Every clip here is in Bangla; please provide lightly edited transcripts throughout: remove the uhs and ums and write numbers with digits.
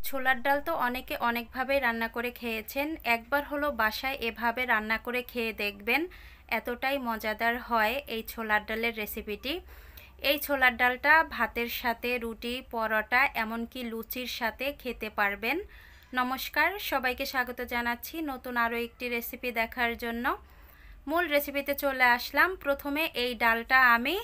ছোলার ডাল তো অনেকে অনেকভাবেই রান্না করে খেয়েছেন। একবার হলো বাসায় এভাবে রান্না করে খেয়ে দেখবেন, এতটাই মজাদার হয় এই ছোলার ডালের রেসিপিটি। এই ছোলার ডালটা ভাতের সাথে, রুটি, পরোটা, এমনকি লুচির সাথে খেতে পারবেন। নমস্কার, সবাইকে স্বাগত জানাচ্ছি নতুন আরও একটি রেসিপি দেখার জন্য। মূল রেসিপিতে চলে আসলাম। প্রথমে এই ডালটা আমি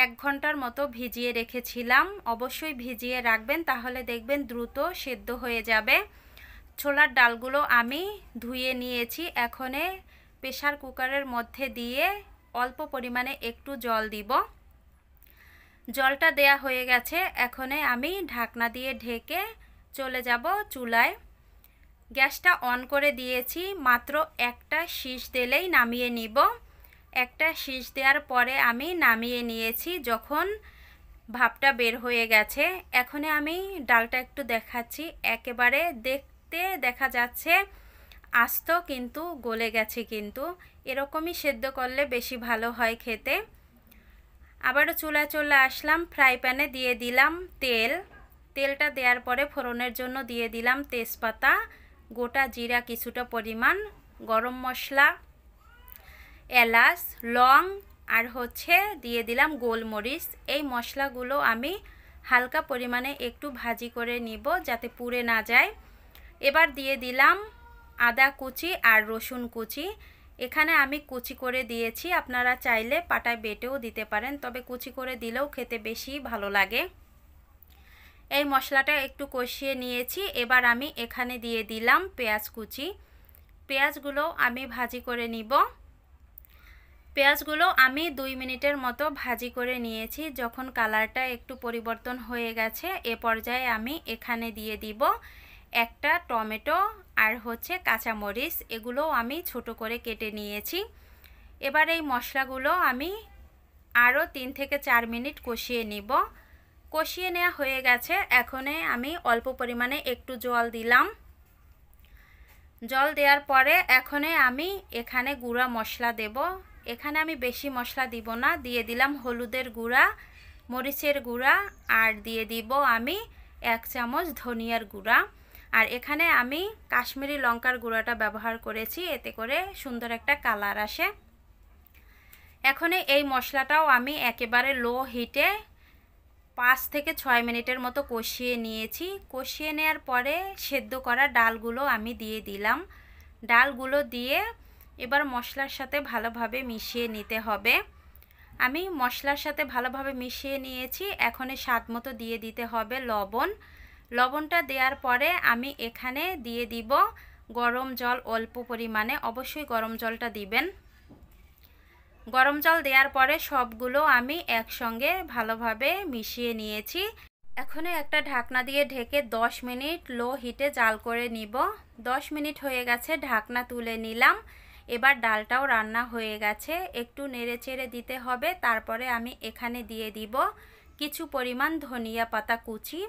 1 ঘন্টার মতো ভিজিয়ে রেখেছিলাম। অবশ্যই ভিজিয়ে রাখবেন, তাহলে দেখবেন দ্রুত সেদ্ধ হয়ে যাবে। ছোলার ডালগুলো আমি ধুয়ে নিয়েছি। এখন প্রেসার কুকারের মধ্যে দিয়ে অল্প পরিমাণে একটু জল দিব। জলটা দেয়া হয়ে গেছে। এখন আমি ঢাকনা দিয়ে ঢেকে চলে যাব চুলায়। গ্যাসটা অন করে দিয়েছি। মাত্র একটা শীষ দিলেই নামিয়ে নিব। একটা শীষ দেওয়ার পরে আমি নামিয়ে নিয়েছি। যখন ভাপটা বের হয়ে গেছে, এখন আমি ডালটা একটু দেখাচ্ছি। একেবারে দেখতে দেখা যাচ্ছে আস্ত, কিন্তু গলে গেছে। কিন্তু এরকমই সেদ্ধ করলে বেশি ভালো হয় খেতে। আবারও চুলায় চলে আসলাম। ফ্রাই প্যানে দিয়ে দিলাম তেল। তেলটা দেওয়ার পরে ফোড়নের জন্য দিয়ে দিলাম তেজপাতা, গোটা জিরা কিছুটা পরিমাণ, গরম মশলা, এলাচ, লং আর দিয়ে দিলাম গোলমরিচ। এই মশলাগুলো আমি হালকা পরিমাণে একটু ভাজি করে নিব, যাতে পুড়ে না যায়। এবার দিয়ে দিলাম আদা কুচি আর রসুন কুচি। এখানে আমি কুচি করে দিয়েছি, আপনারা চাইলে পাটায় বেটেও দিতে পারেন, তবে কুচি করে দিলেও খেতে বেশি ভালো লাগে। এই মশলাটা একটু কষিয়ে নিয়েছি। এবার আমি এখানে দিয়ে দিলাম পেঁয়াজ কুচি। পেঁয়াজগুলো আমি ভাজি করে নিব। পেঁয়াজগুলো আমি 2 মিনিটের মতো ভাজি করে নিয়েছি। যখন কালারটা একটু পরিবর্তন হয়ে গেছে, এ পর্যায়ে আমি এখানে দিয়ে দিব একটা টমেটো আর কাঁচামরিচ। এগুলো আমি ছোট করে কেটে নিয়েছি। এবার এই মশলাগুলো আমি আরও 3 থেকে 4 মিনিট কষিয়ে নিব। কষিয়ে নেওয়া হয়ে গেছে। এখন আমি অল্প পরিমাণে একটু জল দিলাম। জল দেওয়ার পরে এখন আমি এখানে গুঁড়া মশলা দেব। এখানে আমি বেশি মশলা দিব না। দিয়ে দিলাম হলুদের গুঁড়া, মরিচের গুঁড়া, আর দিয়ে দিব আমি 1 চামচ ধনিয়ার গুঁড়া। আর এখানে আমি কাশ্মীরি লঙ্কার গুঁড়াটা ব্যবহার করেছি, এতে করে সুন্দর একটা কালার আসে। এখন এই মশলাটাও আমি একেবারে লো হিটে 5 থেকে 6 মিনিটের মতো কষিয়ে নিয়েছি। কষিয়ে নেওয়ার পরে সেদ্ধ করা ডালগুলো আমি দিয়ে দিলাম। ডালগুলো দিয়ে এবার মশলার সাথে ভালোভাবে মিশিয়ে নিতে হবে। আমি মশলার সাথে ভালোভাবে মিশিয়ে নিয়েছি। এখন স্বাদ মতো দিয়ে দিতে হবে লবণ। লবণটা দেওয়ার পরে আমি এখানে দিয়ে দিব গরম জল অল্প পরিমাণে। অবশ্যই গরম জলটা দিবেন। গরম জল দেওয়ার পরে সবগুলো আমি একসঙ্গে ভালোভাবে মিশিয়ে নিয়েছি। এখন একটা ঢাকনা দিয়ে ঢেকে 10 মিনিট লো হিটে জাল করে নিব। 10 মিনিট হয়ে গেছে, ঢাকনা তুলে নিলাম। এবার ডালটাও রান্না হয়ে গেছে। একটু নেড়ে চেড়ে দিতে হবে। তারপরে আমি এখানে দিয়ে দিব কিছু পরিমাণ ধনিয়া পাতা কুচি।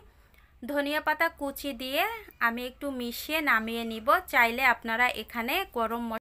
ধনিয়া পাতা কুচি দিয়ে আমি একটু মিশিয়ে নামিয়ে নিব। চাইলে আপনারা এখানে গরম